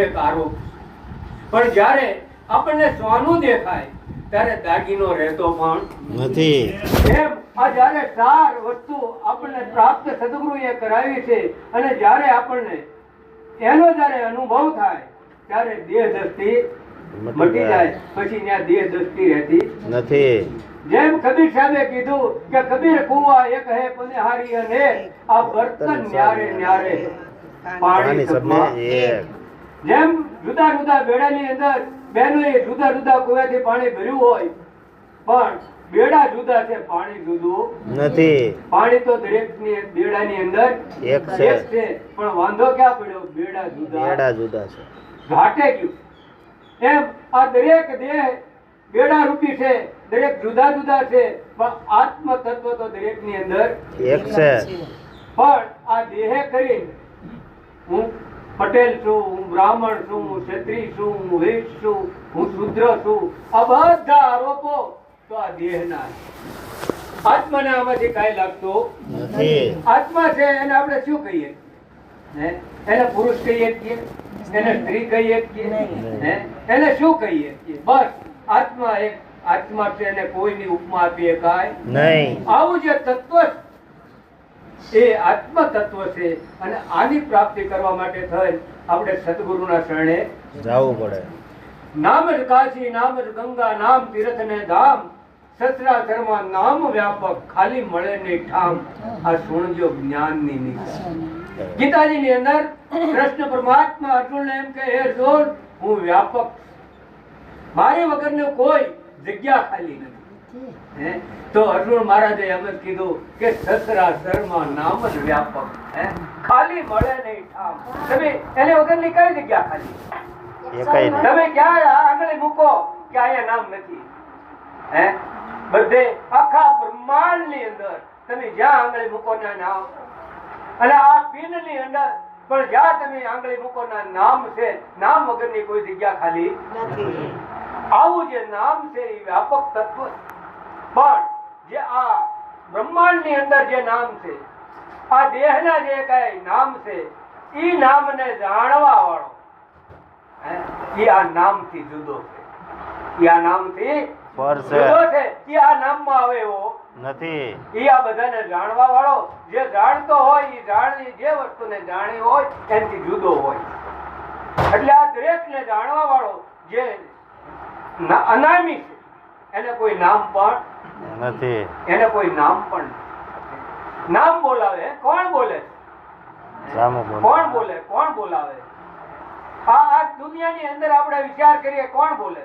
એક આરોપ. પણ જ્યારે આપણને સોનું દેખાય ત્યારે દાગીનો રહેતો પણ નથી. એમ આ જ્યારે ચાર વસ્તુ આપણને પ્રાપ્ત સદગુરુએ કરાવી છે અને જ્યારે આપણને એનો જ્યારે અનુભવ થાય ત્યારે દેહ દ્રષ્ટિ મટી જાય, પછી ત્યાં દેહ દ્રષ્ટિ રહેતી નથી. જેમ કબીર સાહેબે કીધું કે કબીર કુવા એક હે પનિહારી અને આ બર્તન ન્યારે ન્યારે પાણી સબને સબમાં એક. જેમ જુદા જુદા બેડાની અંદર બહેનોએ જુદા જુદા કુવાથી પાણી ભર્યું હોય પણ બેડા જુદા છે, પાણી જુદું નથી. પાણી તો દરેકની બેડાની અંદર એક છે. પણ વાંધો ક્યાં પડ્યો? બેડા જુદા બેડા જુદા છે. ઘાટે ગયું. એમ આ દરેક દેહ બેડા રૂપી છે, દરેક જુદા જુદા છે, પણ આત્મ તત્વ તો દરેકની અંદર એક છે. પણ આ દેહે કરી હું પટેલ છું, હું બ્રાહ્મણ છું, હું ક્ષત્રિય છું, હું વૈશ્ય છું, હું શુદ્ર છું, આ બધા આરોપો તો આ દેહના છે. આત્માને આમાંથી કાંઈ લાગતું નથી. આત્મા છે એને આપણે શું કહીએ? હે? એને પુરુષ કહીએ છીએ, એને સ્ત્રી કહીએ છીએ, હે? એને શું કહીએ છીએ? બસ આત્મા એક આત્મા છે, એને કોઈની ઉપમા આપી શકાય નહીં. આવું જે તત્વ એ આત્મ તત્વ છે અને આની પ્રાપ્તિ કરવા માટે થઈ આપણે સદગુરુના શરણે જવું પડે. નામ જ કાશી, નામ જ ગંગા, નામ તીર્થ ને ધામ, સચરાચરમાં નામ વ્યાપક, ખાલી મળે નહીં ઠામ. આ સુણજો જ્ઞાનની નિશા. ગીતાજીની અંદર કૃષ્ણ પરમાત્મા અર્જુનને એમ કે હે અર્જુન, હું વ્યાપક, મારી વગરનું કોઈ જગ્યા ખાલી નથી. હે? તો અર્જુન મહારાજે એમ જ કીધું કે સચરાચરમાં નામ જ વ્યાપક, હે? ખાલી મળે નહીં ઠામ. તમે એને વગરની કઈ જગ્યા ખાલી? એકેય નહીં. તમે ક્યાં આંગળી મૂકો કે અહીંયા નામ નથી? હે? બધે આખા બ્રહ્માંડની અંદર તમે જ્યાં આંગળી મૂકો ત્યાં નામ, અને આ પિંડની અંદર પણ જ્યાં તમે આંગળી મૂકો ત્યાં નામ છે. નામ વગરની કોઈ જગ્યા ખાલી નથી. આવું જે નામ છે એ વ્યાપક તત્વ છે. પણ જે આ બ્રહ્માંડની અંદર જે નામ છે, આ દેહના જે કઈ નામ છે, ઈ નામને જાણવા વાળો ઈ આ નામથી જુદો છે. ઈ આ નામથી પર છે. જુદો છે. ઈ આ નામમાં આવે એવો નથી. ઈ આ બધાને જાણવા વાળો, જે જાણતો હોય ઈ જાણી, જે વસ્તુને જાણી હોય એનાથી જુદો હોય. એટલે આ દરેકને જાણવા વાળો જે અનામી છે એને કોઈ નામ પણ નથી. એને કોઈ નામ પણ નથી. નામ બોલાવે કોણ બોલે? સામું બોલે. કોણ બોલે? કોણ બોલાવે? આ દુનિયાની અંદર આપણે વિચાર કરીએ કોણ બોલે?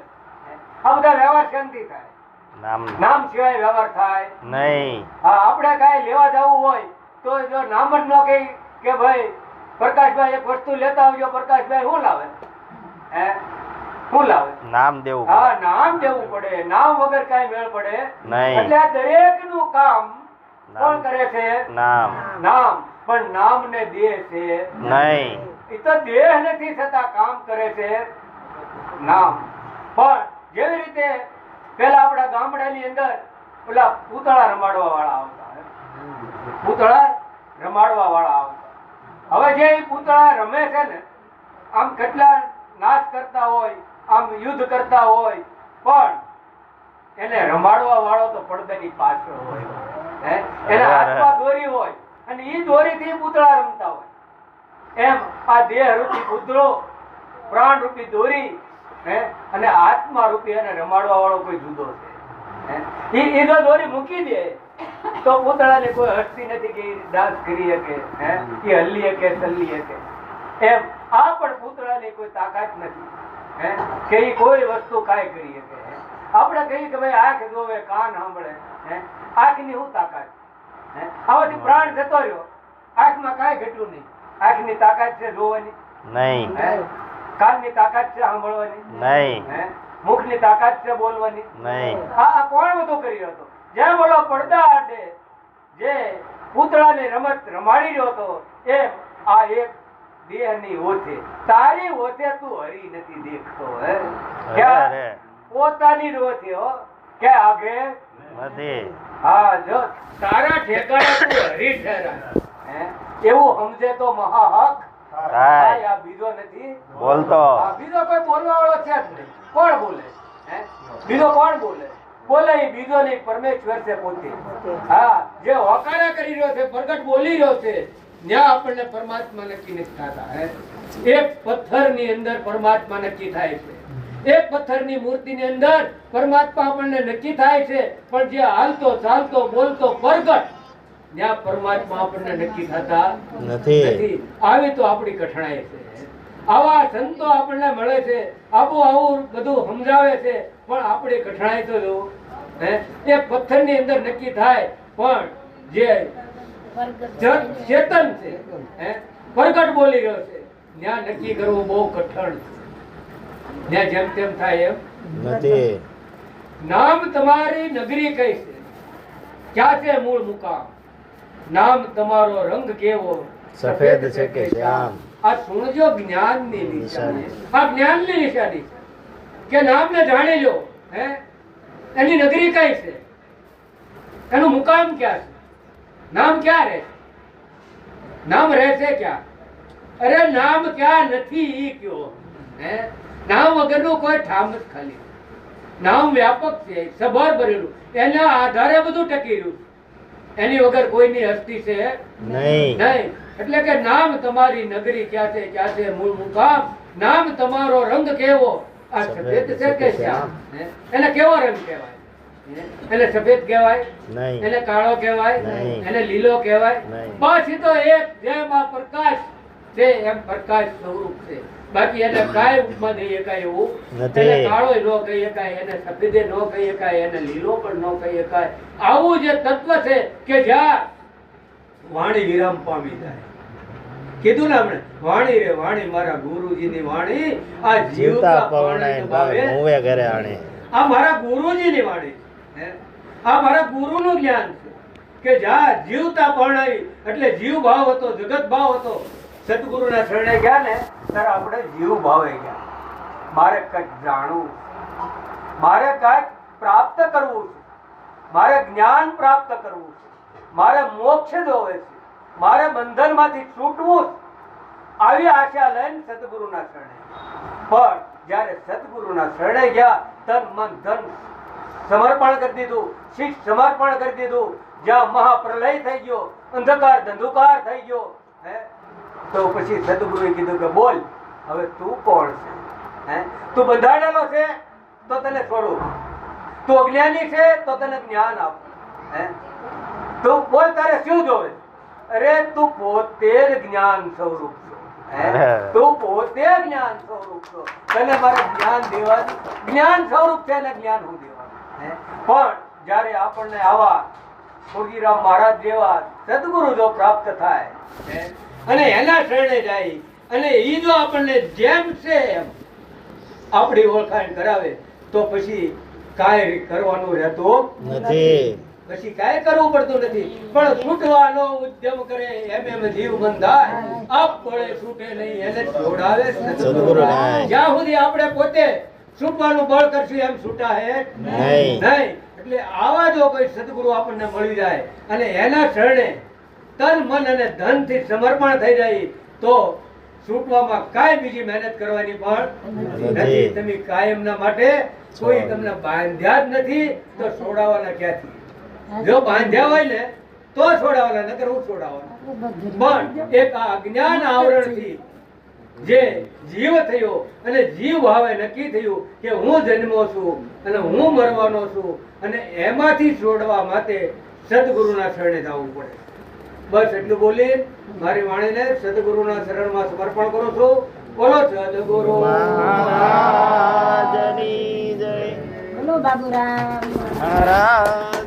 આ બધા વ્યવહાર શાંતિ થાય. નામ નામ સિવાય વ્યવહાર થાય નહીં. હા, આપણે કાંઈ લેવા જવું હોય તો જો નામ જ ન કહી કે ભાઈ પ્રકાશભાઈ એક વસ્તુ લેતા આવજો, પ્રકાશભાઈ શું લાવે? હે? શું લાવે? નામ દેવું હા, પડે. નામ દેવું પડે. નામ વગર કાંઈ મેળ પડે નહીં. એટલે આ દરેકનું કામ કોણ કરે છે? નામ નામ. પણ નામ ને દેહ છે નહીં. એ તો દેહ નથી છતાં કામ કરે છે નામ. પણ જેવી રીતે પેલા આપણા ગામડાની અંદર પેલા પૂતળા રમાડવા વાળા આવતા, પૂતળા રમાડવા વાળા આવતા. હવે જે પૂતળા રમે છે ને, આમ કેટલા નાશ કરતા હોય, આમ યુદ્ધ કરતા હોય, પણ એને રમાડવા વાળો તો પડદાની પાછળ હોય. હે? એના હાથમાં દોરી હોય અને ઈ દોરીથી પૂતળા રમતા હોય. એમ આ દેહ રૂપી પૂતળો, પ્રાણ રૂપી દોરી, હે? અને આત્મા રૂપી એને રમાડવા વાળો કોઈ જુદો છે. હે? ઈ જો દોરી મૂકી દે તો પૂતળાને કોઈ હસતી નથી કે ડાન્સ કરી શકે, હે? ઈ હલ્લી શકે, ચલ્લી શકે. એમ આ પણ પૂતળાની કોઈ તાકાત નથી, હે? કે ઈ કોઈ વસ્તુ કાંઈ કરી શકે. આપણે કહીએ કે ભાઈ આંખ જોવે, કાન સાંભળે, હે? આંખની શું તાકાત? હે? આવાથી પ્રાણ જતો રહ્યો, આંખમાં કાંઈ ઘટ્યું નહીં. આંખની તાકાત છે જોવાની? નહીં. હે? કાનની તાકાત છે સાંભળવાની? નહીં. હે? મુખની તાકાત છે બોલવાની? નહીં. આ કોણ બધું કરી રહ્યો હતો? જેમ બોલો પડદા આડે જે પૂતળાની રમત રમાડી રહ્યો હતો, એમ આ એક દેહની ઓથે, તારી ઓથે તું હરી નથી દેખતો. હે? ક્યાં? અરે, પોતાની જ ઓથે હો, કે આગે નથી. હા, જો તારા ઠેકાણે તું હરી ઠેરા, હે? એવું સમજે તો મહાહક કાંઈ. આ બીજો નથી બોલતો આ બીજો કોઈ બોલવા વાળો છે જ નહીં. કોણ બોલે? હે? બીજો કોણ બોલે? બોલે એ બીજો નહીં, પરમેશ્વર છે પોતે. હા, જે હોકારા કરી રહ્યો છે, પ્રગટ બોલી રહ્યો છે, ત્યાં આપણને પરમાત્મા નક્કી નથી થતા. હે? એક પથ્થરની અંદર પરમાત્મા નક્કી થાય છે. એક પથ્થરની મૂર્તિની અંદર પરમાત્મા આપણને નક્કી થાય છે, પણ જે હાલતો ચાલતો બોલતો પ્રગટ, ત્યાં પરમાત્મા આપણને નક્કી થતા નથી. નથી. આવી તો આપણી કઠણાઈ છે. આવા સંતો આપણને મળે છે, આવું બધું સમજાવે છે, પણ આપણી કઠણાઈ તો જો હે એ પથ્થરની અંદર નક્કી થાય, પણ જે ચેતન છે, હે પ્રગટ બોલી રહ્યો છે, ત્યાં નક્કી કરવું બહુ કઠણ છે. ત્યાં જેમ તેમ થાય એમ નથી. નામ તમારી નગરી કઈ છે, ક્યાં છે મૂળ મુકામ, નામ તમારો રંગ કેવો, સફેદ છે કે શ્યામ. આ સુણજો જ્ઞાનની નિશાની. આ જ્ઞાનની નિશાની છે કે નામને જાણી લો. હે એની નગરી કઈ છે, એનું મુકામ ક્યાં છે, નામ ક્યાં રહે છે, નામ રહેશે ક્યાં? અરે નામ ક્યાં નથી ઈ કયો. હે નામ વગરનું કોઈ ઠામ જ ખાલી. નામ વ્યાપક છે, સભર ભરેલું, એના આધારે બધું ટકી રહ્યું છે. એની વગર કોઈની હસ્તી છે નહીં. નહીં. એટલે કે નામ તમારી નગરી ક્યાં છે, ક્યાં છે મૂળ મુકામ, નામ તમારો રંગ કેવો, આ સફેદ છે કે શ્યામ. હે? એને કેવો રંગ કહેવાય? હે? એને સફેદ કહેવાય, નહીં. એને કાળો કહેવાય, નહીં. એને લીલો કહેવાય. નહીં. બસ એ તો એક જેમ આ પ્રકાશ છે એમ પ્રકાશ સ્વરૂપ છે. બાકી એને કાંઈ ઉપમા દઈ શકાય એવું નથી. એને કાળો ન કહી શકાય, એને સફેદ ન કહી શકાય, એને લીલો પણ ન કહી શકાય. આવું જે તત્વ છે કે જ્યાં વાણી વિરામ પામી જાય. કીધું ને આપણે, વાણી રે વાણી મારા ગુરુજીની વાણી, આ જીવતા જીવતા પવનાય ભાવે મુવે ઘરે આણે. આ મારા ગુરુજીની વાણી છે. આ મારા ગુરુનું જ્ઞાન છે કે જ્યાં જીવતા પરણાવી, એટલે જીવ ભાવ હતો, જગત ભાવ હતો. સદગુરુના શરણે ગયા ને ત્યારે આપણે જીવ ભાવે ગયા. મારે કંઈક જાણવું છે, મારે કંઈક પ્રાપ્ત કરવું છે, મારે જ્ઞાન પ્રાપ્ત કરવું છે, મારે મોક્ષ જોવે છે, મારે બંધનમાંથી છૂટવું છે. આવી આશા લઈને સદગુરુના શરણે. પણ જ્યારે સદગુરુના શરણે ગયા, તન મન ધન સમર્પણ કરી દીધું, શીશ સમર્પણ કરી દીધું. જ્યાં મહાપ્રલય થઈ ગયો, અંધકાર ધંધુકાર થઈ ગયો, હે તો પછી સદગુરુએ કીધું કે બોલ, હવે તું કોણ છે? હે તું બંધાયેલો છે તો તને સ્વરૂપ, તું અજ્ઞાની છે તો તને જ્ઞાન આપ. હે તું બોલ, તારે શું જોવે? અરે તું પોતે જ જ્ઞાન સ્વરૂપ છો. હે તું પોતે જ્ઞાન સ્વરૂપ છો. તને મારે જ્ઞાન દેવાનું, જ્ઞાન સ્વરૂપ છે ને જ્ઞાન હું દેવાનું. હે પણ જ્યારે આપણને આવા ખોડીરામ મહારાજ જેવા સદગુરુ જો પ્રાપ્ત થાય, હે અને એના શરણે જાય, અને ઈ જો આપણને જેમ છે એમ આપણી ઓળખાણ કરાવે, તો પછી કાંઈ કરવાનું રહેતું નથી. પછી કાંઈ કરવું પડતું નથી. પણ છૂટવાનો ઉદ્યમ કરે એમ જીવ બંધાય, આપ પડે છૂટે નહીં, એને છોડાવે સદગુરુ નહીં. જ્યાં સુધી આપણે પોતે છૂટવાનું બળ કરશું એમ છૂટા હે નહીં. નહીં. એટલે આવા જો કોઈ સદગુરુ આપણને મળી જાય અને એના શરણે તન મન અને ધન થી સમર્પણ થઈ જાય, તો છૂટવામાં કાંઈ બીજી મહેનત કરવાની પણ નથી. તમે કાયમના માટે કોઈ તમને બાંધ્યા જ નથી, તો છોડાવવાના ક્યાંથી? જો બાંધ્યા હોય ને તો છોડાવવાના, નકર હું છોડાવવાના. પણ એક આ અજ્ઞાન આવરણથી જે જીવ થયો અને જીવ ભાવે નક્કી થયું કે હું જન્મો છું અને હું મરવાનો છું, અને એમાંથી છોડવા માટે સદગુરુના શરણે જવું પડે. બસ એટલું બોલી મારી વાણીને સદગુરુના શરણમાં સમર્પણ કરું છું. બોલો સદગુરુ મહારાજની જય. બોલો બાબુરામ મહારાજ